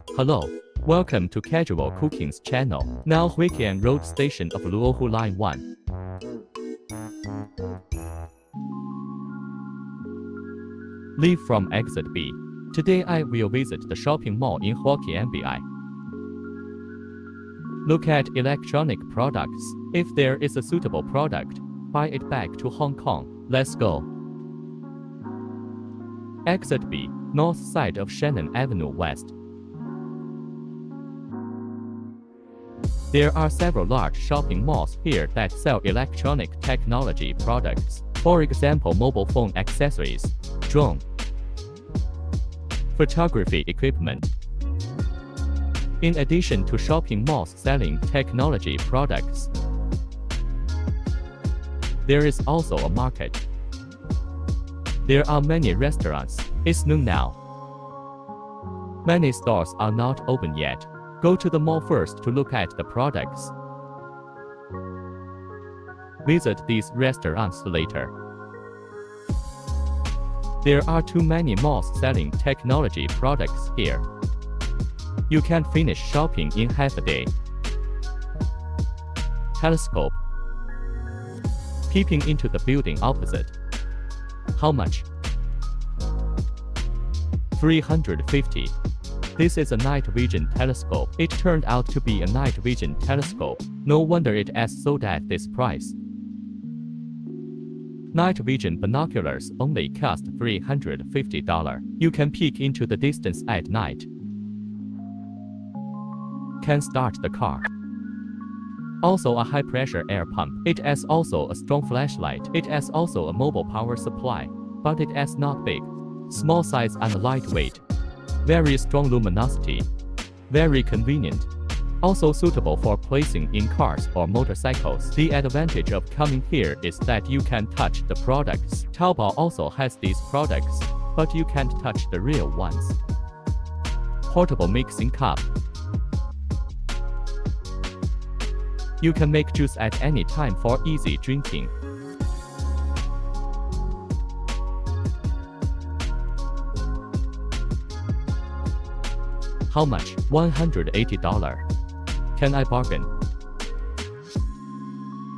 Hello, welcome to Casual Cooking's channel. Now Hua Qiang Road Station of Luohu Line 1. Leave from exit B. Today I will visit the shopping mall in Hua Qiang BI. Look at electronic products. If there is a suitable product, buy it back to Hong Kong. Let's go. Exit B, north side of Shannon Avenue West. There are several large shopping malls here that sell electronic technology products. For example, mobile phone accessories, drone, photography equipment. In addition to shopping malls selling technology products, there is also a market. There are many restaurants. It's noon now. Many stores are not open yet. Go to the mall first to look at the products. Visit these restaurants later. There are too many malls selling technology products here. You can finish shopping in half a day. Telescope. Peeping into the building opposite. How much? 350. This is a night vision telescope. It turned out to be a night vision telescope. No wonder it is sold at this price. Night vision binoculars only cost $350. You can peek into the distance at night. Can start the car. Also a high pressure air pump. It is also a strong flashlight. It is also a mobile power supply, but it is not big. Small size and lightweight. Very strong luminosity. Very convenient. Also suitable for placing in cars or motorcycles. The advantage of coming here is that you can touch the products. Taobao also has these products, but you can't touch the real ones. Portable mixing cup. You can make juice at any time for easy drinking. How much? $180. Can I bargain?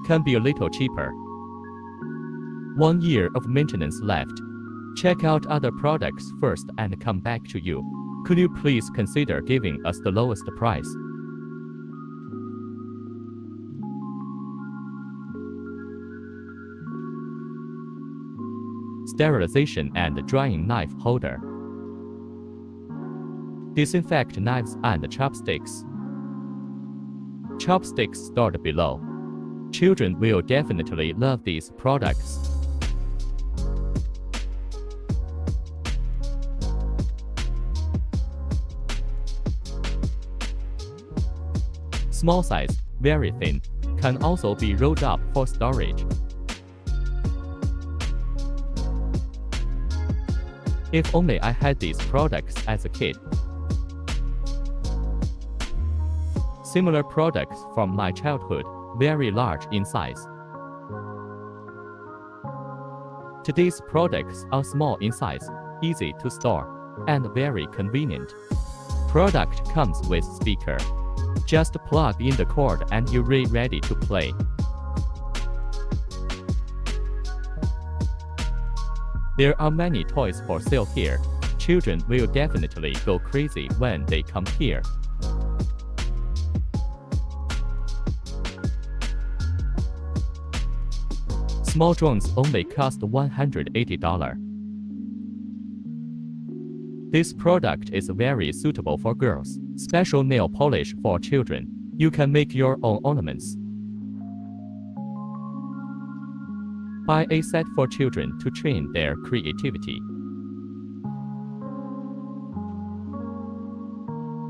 Can be a little cheaper. 1 year of maintenance left. Check out other products first and come back to you. Could you please consider giving us the lowest price? Sterilization and drying knife holder. Disinfect knives and chopsticks. Chopsticks stored below. Children will definitely love these products. Small size, very thin, can also be rolled up for storage. If only I had these products as a kid. Similar products from my childhood, very large in size. Today's products are small in size, easy to store, and very convenient. Product comes with speaker. Just plug in the cord and you're ready to play. There are many toys for sale here. Children will definitely go crazy when they come here. Small drones only cost $180. This product is very suitable for girls. Special nail polish for children. You can make your own ornaments. Buy a set for children to train their creativity.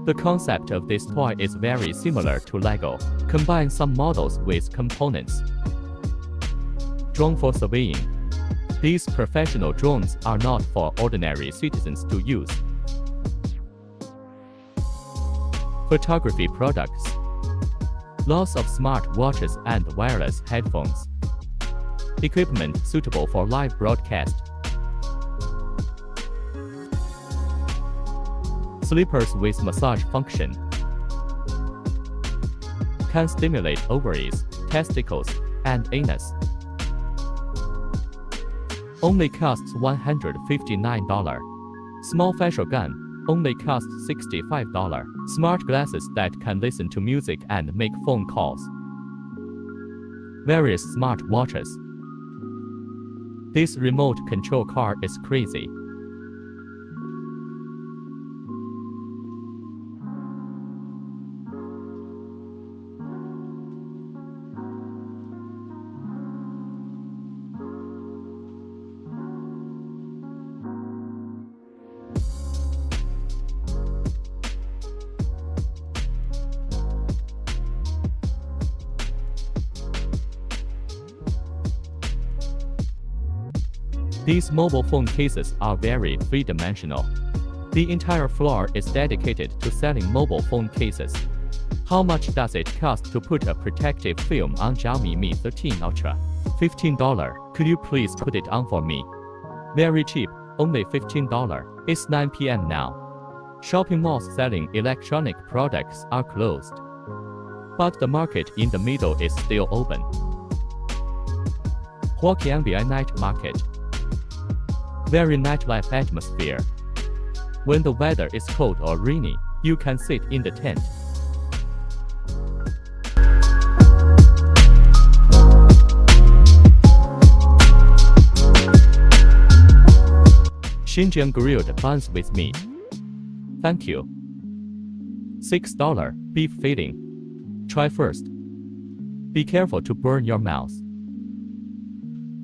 The concept of this toy is very similar to Lego. Combine some models with components. Drone for surveying. These professional drones are not for ordinary citizens to use. Photography products. Lots of smart watches and wireless headphones. Equipment suitable for live broadcast. Slippers with massage function. Can stimulate ovaries, testicles, and anus. Only costs $159. Small facial gun. Only costs $65. Smart glasses that can listen to music and make phone calls. Various smart watches. This remote control car is crazy. These mobile phone cases are very three-dimensional. The entire floor is dedicated to selling mobile phone cases. How much does it cost to put a protective film on Xiaomi Mi 13 Ultra? $15. Could you please put it on for me? Very cheap, only $15. It's 9 p.m. now. Shopping malls selling electronic products are closed. But the market in the middle is still open. Hua Qiang night market. Very nightlife atmosphere. When the weather is cold or rainy, you can sit in the tent. Shenzhen grilled buns with meat. Thank you. $6 beef filling. Try first. Be careful to burn your mouth.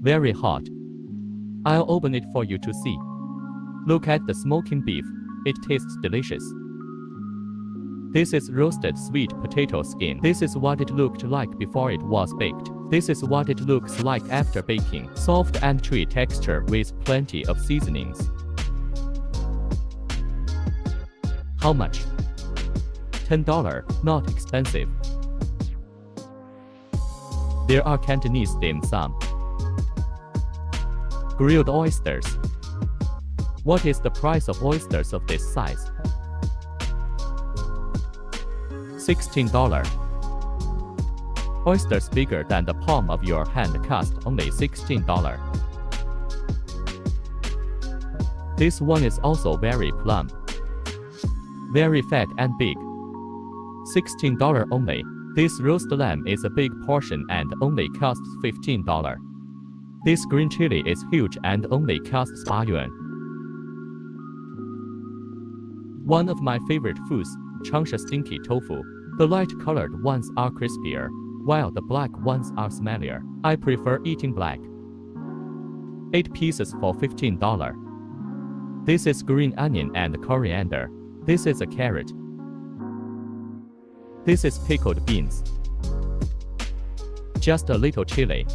Very hot. I'll open it for you to see. Look at the smoking beef, it tastes delicious. This is roasted sweet potato skin. This is what it looked like before it was baked. This is what it looks like after baking. Soft and chewy texture with plenty of seasonings. How much? $10, not expensive. There are Cantonese dim sum. Grilled oysters. What is the price of oysters of this size? $16. Oysters bigger than the palm of your hand cost only $16. This one is also very plump. Very fat and big. $16 only. This roast lamb is a big portion and only costs $15. This green chili is huge and only costs 8 yuan. One of my favorite foods, Changsha stinky tofu. The light-colored ones are crispier, while the black ones are smellier. I prefer eating black. 8 pieces for $15. This is green onion and coriander. This is a carrot. This is pickled beans. Just a little chili.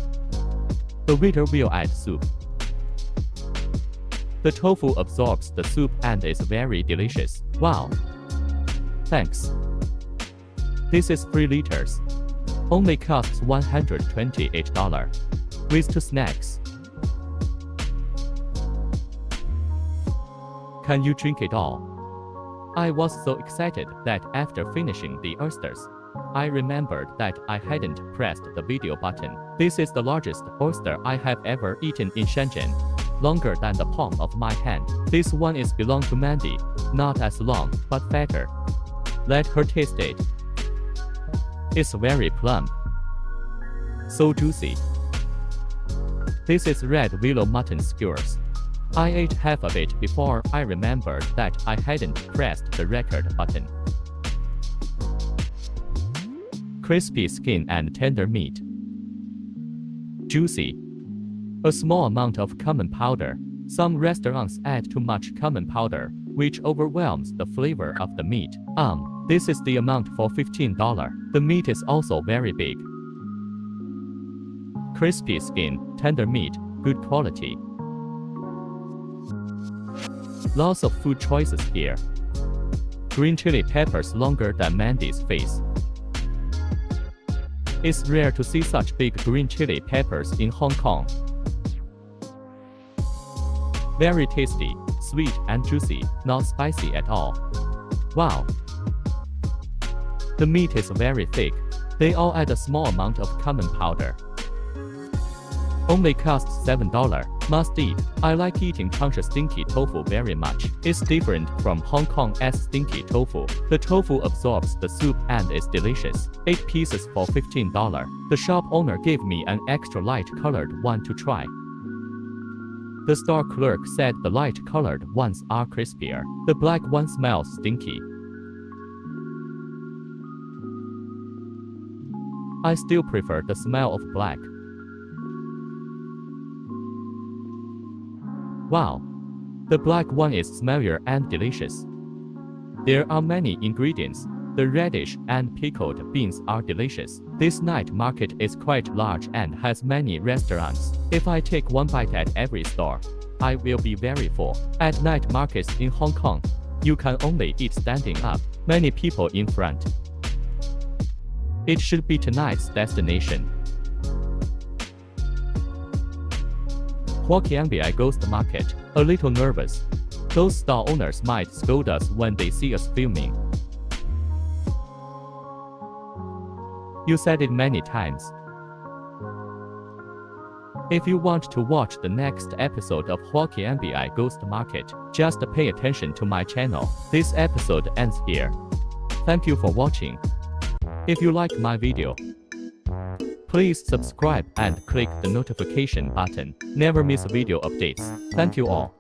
The waiter will add soup. The tofu absorbs the soup and is very delicious. Wow. Thanks. This is 3 liters. Only costs $128. With 2 snacks. Can you drink it all? I was so excited that after finishing the oysters, I remembered that I hadn't pressed the video button. This is the largest oyster I have ever eaten in Shenzhen. Longer than the palm of my hand. This one is belong to Mandy. Not as long, but fatter. Let her taste it. It's very plump. So juicy. This is red willow mutton skewers. I ate half of it before I remembered that I hadn't pressed the record button. Crispy skin and tender meat. Juicy. A small amount of cumin powder. Some restaurants add too much cumin powder, which overwhelms the flavor of the meat. This is the amount for $15. The meat is also very big. Crispy skin, tender meat, good quality. Lots of food choices here. Green chili peppers longer than Mandy's face. It's rare to see such big green chili peppers in Hong Kong. Very tasty, sweet and juicy, not spicy at all. Wow. The meat is very thick. They all add a small amount of common powder. Only costs $7. Must eat. I like eating Changsha stinky tofu very much. It's different from Hong Kong's stinky tofu. The tofu absorbs the soup and is delicious. 8 pieces for $15. The shop owner gave me an extra light-colored one to try. The store clerk said the light-colored ones are crispier. The black one smells stinky. I still prefer the smell of black. Wow. The black one is smellier and delicious. There are many ingredients. The radish and pickled beans are delicious. This night market is quite large and has many restaurants. If I take one bite at every store, I will be very full. At night markets in Hong Kong, you can only eat standing up. Many people in front. It should be tonight's destination. Hua Qiang Ghost Market. A little nervous. Those stall owners might scold us when they see us filming. You said it many times. If you want to watch the next episode of Hua Qiang Ghost Market, just pay attention to my channel. This episode ends here. Thank you for watching. If you like my video, please subscribe and click the notification button. Never miss video updates. Thank you all.